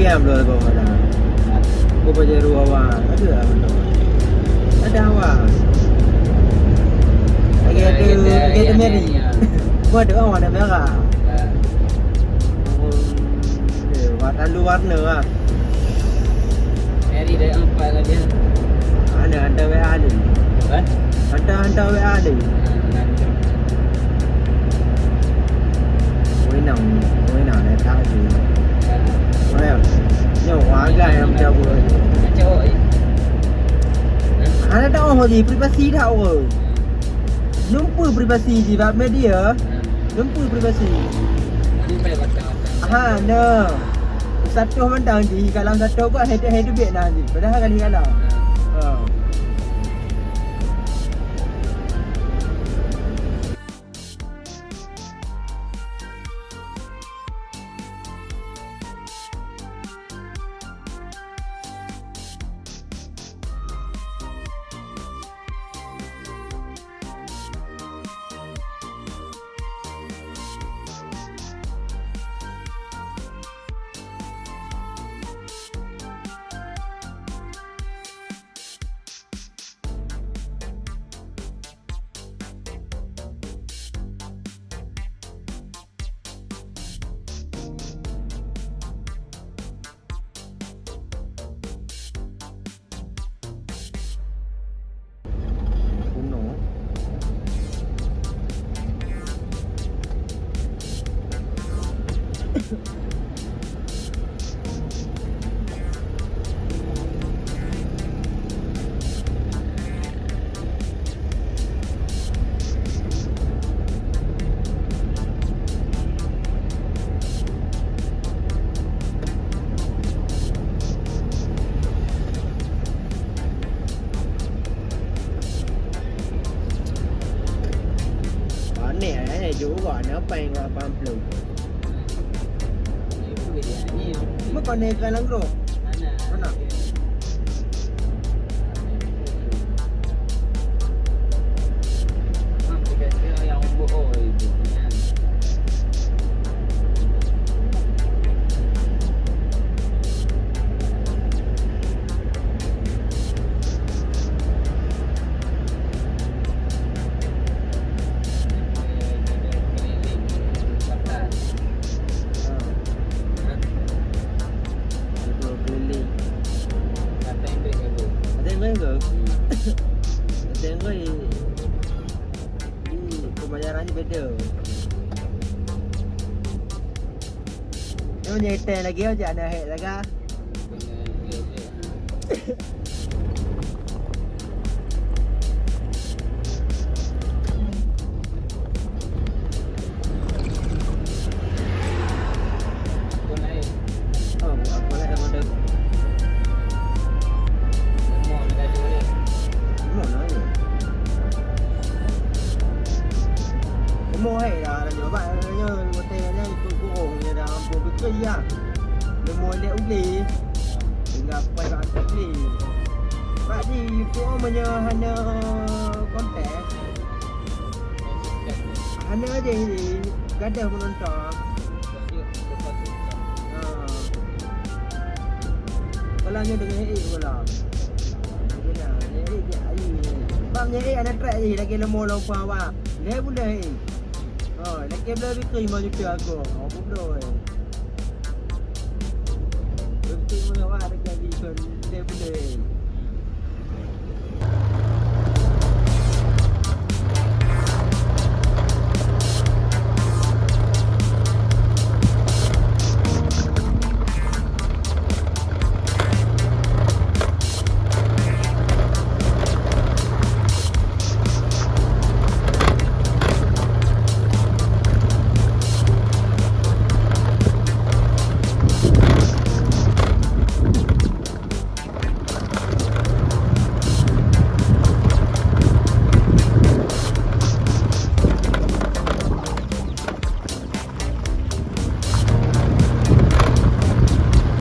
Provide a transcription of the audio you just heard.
game dulu kau ada. Kau baca ruawan, ada apa tu? Ada awak. Kita meri. Kau ada orang ada merah. Warna lah. Mary dah empat lah dia. Ada WA ni. Ada WA ni. Quay nào này ta gì? Quay à? Nhưng mà hóa gai em treo vừa. Treo rồi. Ada tahu apa di privasi tahu ke? Nampu privasi di web media. Nampu privasi. Sampai batang. Nah. Satu mentang di kalau satu kau head bit nanti. Padahal kali kalau. Chủ gọi nó bèn là băm lù. Mất còn này cái lắm rồi. Mana? Tengok ni pembayarannya beda. Dia nyetel lagi aja ada hek lagi. Mua hay là nhớ bạn nhớ một tè nhá cô ổn như là một cái cây à rồi mua đeo gì thì gặp quay bạn cái gì bạn đi cô mà nhớ hắn con trẻ hắn nhớ gì thì cái đều con trò có là như đừng nghĩ của là cái nào nhớ gì bang nhớ anh trẻ gì là cái là mua lâu qua và nếu vấn đề rồi, lấy kem lên cái mà như kia của họ cũng rồi. Cái mà nó ăn được cái gì cần đem về.